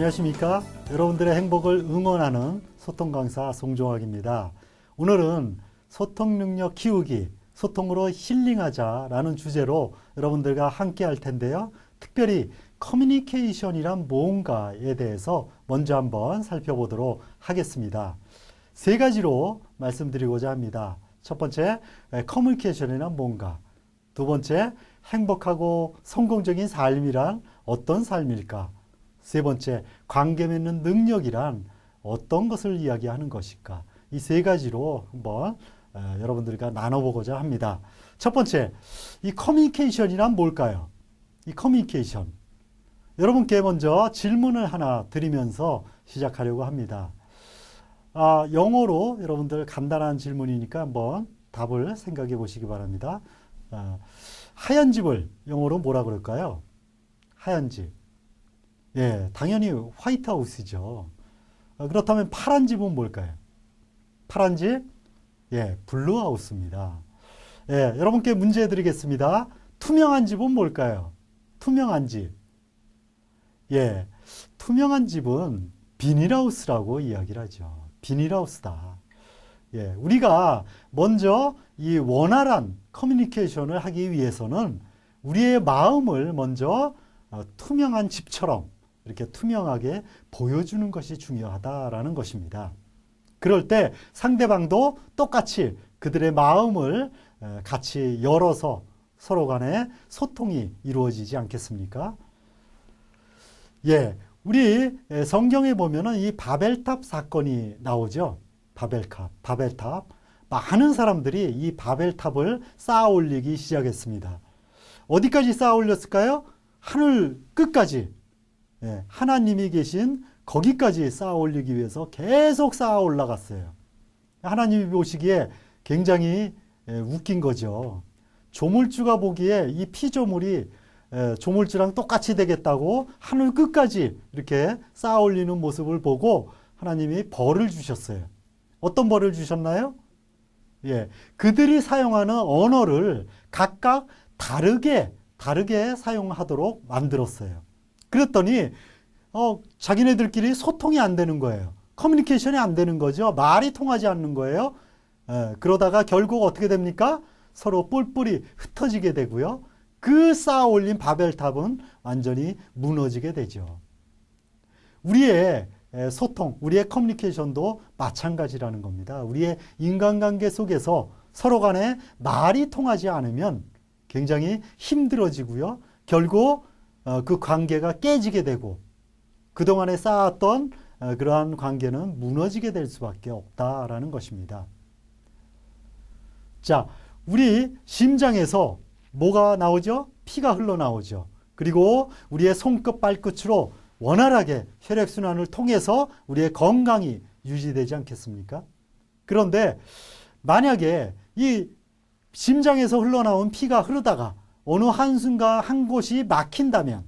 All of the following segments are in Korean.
안녕하십니까? 여러분들의 행복을 응원하는 소통 강사 송종학입니다. 오늘은 소통 능력 키우기, 소통으로 힐링하자라는 주제로 여러분들과 함께 할 텐데요. 특별히 커뮤니케이션이란 뭔가에 대해서 먼저 한번 살펴보도록 하겠습니다. 세 가지로 말씀드리고자 합니다. 첫 번째, 커뮤니케이션이란 뭔가. 두 번째, 행복하고 성공적인 삶이란 어떤 삶일까? 세 번째, 관계 맺는 능력이란 어떤 것을 이야기하는 것일까? 이 세 가지로 한번 여러분들과 나눠보고자 합니다. 첫 번째, 이 커뮤니케이션이란 뭘까요? 이 커뮤니케이션. 여러분께 먼저 질문을 하나 드리면서 시작하려고 합니다. 영어로 여러분들 간단한 질문이니까 한번 답을 생각해 보시기 바랍니다. 하얀 집을 영어로 뭐라 그럴까요? 하얀 집. 예, 당연히 화이트하우스죠. 그렇다면 파란 집은 뭘까요? 파란 집? 예, 블루하우스입니다. 예, 여러분께 문제 드리겠습니다. 투명한 집은 뭘까요? 투명한 집. 예, 투명한 집은 비닐하우스라고 이야기를 하죠. 비닐하우스다. 예, 우리가 먼저 이 원활한 커뮤니케이션을 하기 위해서는 우리의 마음을 먼저 투명한 집처럼 이렇게 투명하게 보여주는 것이 중요하다라는 것입니다. 그럴 때 상대방도 똑같이 그들의 마음을 같이 열어서 서로 간에 소통이 이루어지지 않겠습니까? 예, 우리 성경에 보면은 이 바벨탑 사건이 나오죠. 바벨탑. 많은 사람들이 이 바벨탑을 쌓아 올리기 시작했습니다. 어디까지 쌓아 올렸을까요? 하늘 끝까지. 예, 하나님이 계신 거기까지 쌓아 올리기 위해서 계속 쌓아 올라갔어요. 하나님이 보시기에 굉장히 웃긴 거죠. 조물주가 보기에 이 피조물이 조물주랑 똑같이 되겠다고 하늘 끝까지 이렇게 쌓아 올리는 모습을 보고 하나님이 벌을 주셨어요. 어떤 벌을 주셨나요? 예, 그들이 사용하는 언어를 각각 다르게 사용하도록 만들었어요. 그랬더니 자기네들끼리 소통이 안 되는 거예요. 커뮤니케이션이 안 되는 거죠. 말이 통하지 않는 거예요. 그러다가 결국 어떻게 됩니까? 서로 뿔뿔이 흩어지게 되고요. 그 쌓아 올린 바벨탑은 완전히 무너지게 되죠. 우리의 소통, 우리의 커뮤니케이션도 마찬가지라는 겁니다. 우리의 인간관계 속에서 서로 간에 말이 통하지 않으면 굉장히 힘들어지고요. 결국 그 관계가 깨지게 되고 그동안에 쌓았던 그러한 관계는 무너지게 될 수밖에 없다라는 것입니다. 자, 우리 심장에서 뭐가 나오죠? 피가 흘러나오죠. 그리고 우리의 손끝 발끝으로 원활하게 혈액순환을 통해서 우리의 건강이 유지되지 않겠습니까? 그런데 만약에 이 심장에서 흘러나온 피가 흐르다가 어느 한순간 한 곳이 막힌다면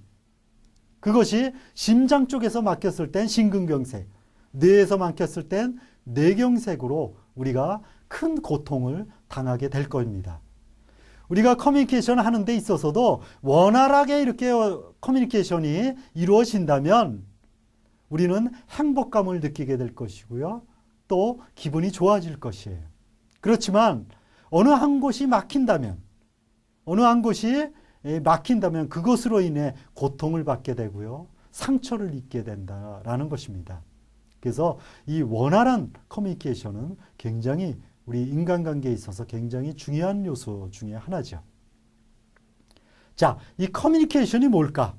그것이 심장 쪽에서 막혔을 땐 심근경색, 뇌에서 막혔을 땐 뇌경색으로 우리가 큰 고통을 당하게 될 겁니다. 우리가 커뮤니케이션을 하는 데 있어서도 원활하게 이렇게 커뮤니케이션이 이루어진다면 우리는 행복감을 느끼게 될 것이고요. 또 기분이 좋아질 것이에요. 그렇지만 어느 한 곳이 막힌다면 그것으로 인해 고통을 받게 되고요. 상처를 입게 된다라는 것입니다. 그래서 이 원활한 커뮤니케이션은 굉장히 우리 인간관계에 있어서 굉장히 중요한 요소 중에 하나죠. 자, 이 커뮤니케이션이 뭘까?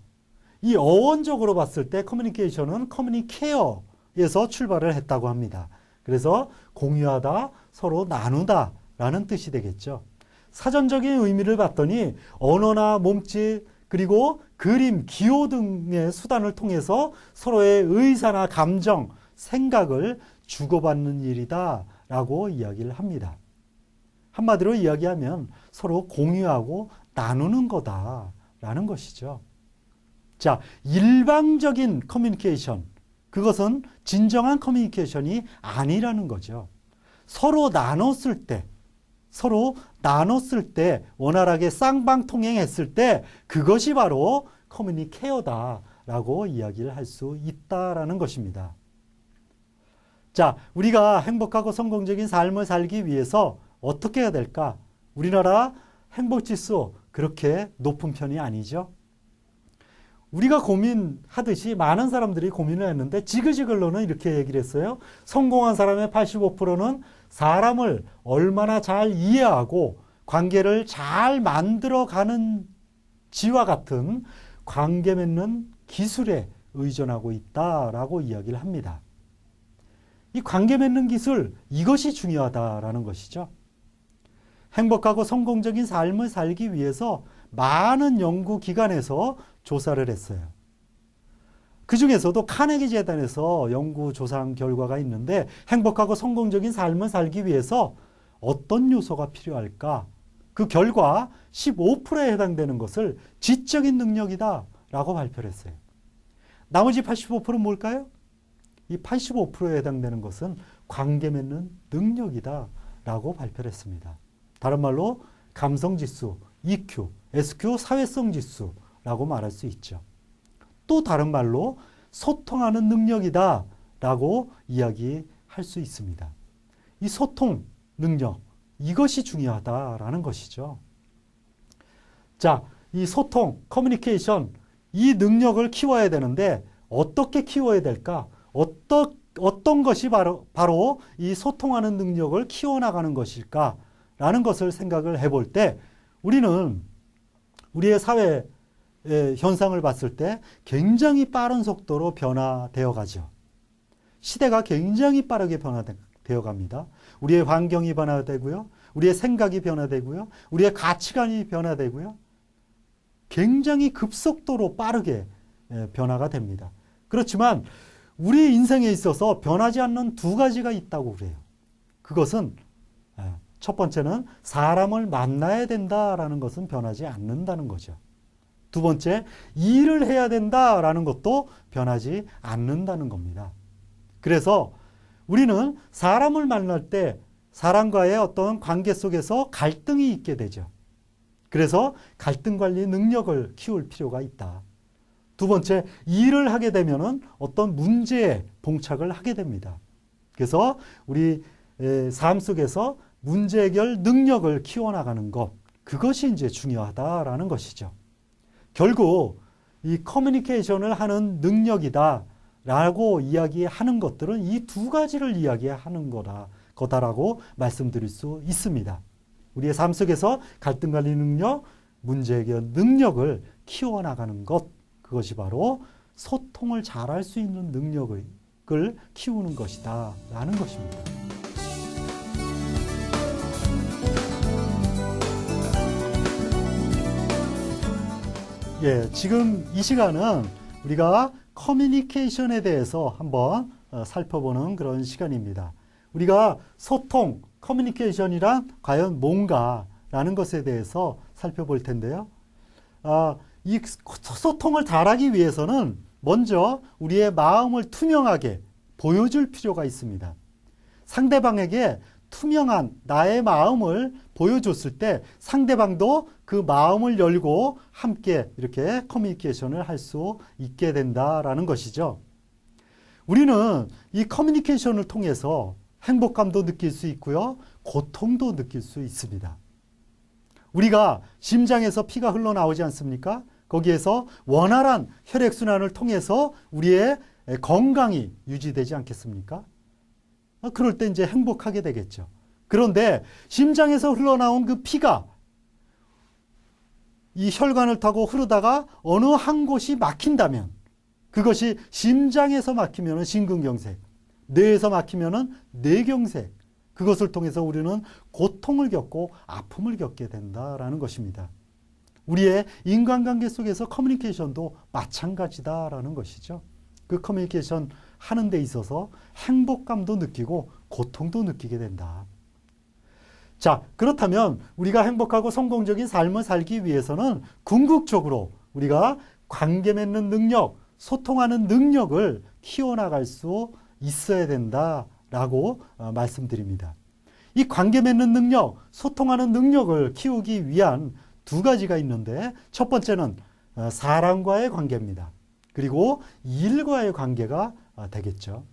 이 어원적으로 봤을 때 커뮤니케이션은 커뮤니케어에서 출발을 했다고 합니다. 그래서 공유하다, 서로 나누다 라는 뜻이 되겠죠. 사전적인 의미를 봤더니 언어나 몸짓 그리고 그림, 기호 등의 수단을 통해서 서로의 의사나 감정, 생각을 주고받는 일이다 라고 이야기를 합니다. 한마디로 이야기하면 서로 공유하고 나누는 거다라는 것이죠. 자, 일방적인 커뮤니케이션, 그것은 진정한 커뮤니케이션이 아니라는 거죠. 서로 나눴을 때 원활하게 쌍방통행했을 때 그것이 바로 커뮤니케어다 라고 이야기를 할 수 있다라는 것입니다. 자, 우리가 행복하고 성공적인 삶을 살기 위해서 어떻게 해야 될까? 우리나라 행복지수 그렇게 높은 편이 아니죠. 우리가 고민하듯이 많은 사람들이 고민을 했는데 지글지글로는 이렇게 얘기를 했어요. 성공한 사람의 85%는 사람을 얼마나 잘 이해하고 관계를 잘 만들어가는 지와 같은 관계 맺는 기술에 의존하고 있다라고 이야기를 합니다. 이 관계 맺는 기술, 이것이 중요하다라는 것이죠. 행복하고 성공적인 삶을 살기 위해서 많은 연구기관에서 조사를 했어요. 그 중에서도 카네기 재단에서 연구 조사한 결과가 있는데 행복하고 성공적인 삶을 살기 위해서 어떤 요소가 필요할까? 그 결과 15%에 해당되는 것을 지적인 능력이다 라고 발표를 했어요. 나머지 85%는 뭘까요? 이 85%에 해당되는 것은 관계 맺는 능력이다 라고 발표를 했습니다. 다른 말로 감성지수, EQ, SQ, 사회성지수라고 말할 수 있죠. 또 다른 말로 소통하는 능력이다 라고 이야기할 수 있습니다. 이 소통 능력, 이것이 중요하다라는 것이죠. 자, 이 소통, 커뮤니케이션, 이 능력을 키워야 되는데 어떻게 키워야 될까? 어떤 것이 바로 이 소통하는 능력을 키워나가는 것일까라는 것을 생각을 해볼 때 우리는 우리의 사회 현상을 봤을 때 굉장히 빠른 속도로 변화되어 가죠. 시대가 굉장히 빠르게 변화되어 갑니다. 우리의 환경이 변화되고요. 우리의 생각이 변화되고요. 우리의 가치관이 변화되고요. 굉장히 급속도로 빠르게 변화가 됩니다. 그렇지만 우리 인생에 있어서 변하지 않는 두 가지가 있다고 그래요. 그것은 첫 번째는 사람을 만나야 된다라는 것은 변하지 않는다는 거죠. 두 번째, 일을 해야 된다라는 것도 변하지 않는다는 겁니다. 그래서 우리는 사람을 만날 때 사람과의 어떤 관계 속에서 갈등이 있게 되죠. 그래서 갈등 관리 능력을 키울 필요가 있다. 두 번째, 일을 하게 되면은 어떤 문제에 봉착을 하게 됩니다. 그래서 우리 삶 속에서 문제 해결 능력을 키워나가는 것, 그것이 이제 중요하다라는 것이죠. 결국 이 커뮤니케이션을 하는 능력이다라고 이야기하는 것들은 이 두 가지를 이야기하는 거다라고 말씀드릴 수 있습니다. 우리의 삶 속에서 갈등 관리 능력, 문제 해결 능력을 키워나가는 것, 그것이 바로 소통을 잘할 수 있는 능력을 키우는 것이다 라는 것입니다. 예, 지금 이 시간은 우리가 커뮤니케이션에 대해서 한번 살펴보는 그런 시간입니다. 우리가 소통, 커뮤니케이션이란 과연 뭔가라는 것에 대해서 살펴볼 텐데요. 이 소통을 잘하기 위해서는 먼저 우리의 마음을 투명하게 보여줄 필요가 있습니다. 상대방에게 투명한 나의 마음을 보여줬을 때 상대방도 그 마음을 열고 함께 이렇게 커뮤니케이션을 할 수 있게 된다라는 것이죠. 우리는 이 커뮤니케이션을 통해서 행복감도 느낄 수 있고요, 고통도 느낄 수 있습니다. 우리가 심장에서 피가 흘러나오지 않습니까? 거기에서 원활한 혈액순환을 통해서 우리의 건강이 유지되지 않겠습니까? 그럴 때 이제 행복하게 되겠죠. 그런데 심장에서 흘러나온 그 피가 이 혈관을 타고 흐르다가 어느 한 곳이 막힌다면 그것이 심장에서 막히면 심근경색, 뇌에서 막히면 뇌경색, 그것을 통해서 우리는 고통을 겪고 아픔을 겪게 된다라는 것입니다. 우리의 인간관계 속에서 커뮤니케이션도 마찬가지다라는 것이죠. 그 커뮤니케이션 하는 데 있어서 행복감도 느끼고 고통도 느끼게 된다. 자, 그렇다면 우리가 행복하고 성공적인 삶을 살기 위해서는 궁극적으로 우리가 관계 맺는 능력, 소통하는 능력을 키워나갈 수 있어야 된다라고 말씀드립니다. 이 관계 맺는 능력, 소통하는 능력을 키우기 위한 두 가지가 있는데 첫 번째는 사람과의 관계입니다. 그리고 일과의 관계가 되겠죠.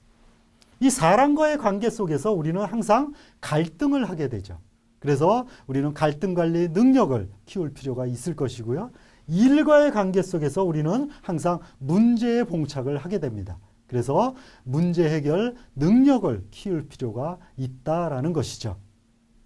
이 사람과의 관계 속에서 우리는 항상 갈등을 하게 되죠. 그래서 우리는 갈등 관리 능력을 키울 필요가 있을 것이고요. 일과의 관계 속에서 우리는 항상 문제에 봉착을 하게 됩니다. 그래서 문제 해결 능력을 키울 필요가 있다라는 것이죠.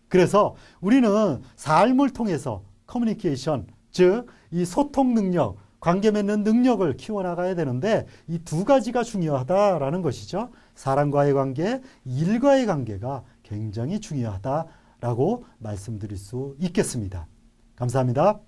그래서 우리는 삶을 통해서 커뮤니케이션, 즉 이 소통 능력, 관계 맺는 능력을 키워나가야 되는데 이 두 가지가 중요하다라는 것이죠. 사람과의 관계, 일과의 관계가 굉장히 중요하다라고 말씀드릴 수 있겠습니다. 감사합니다.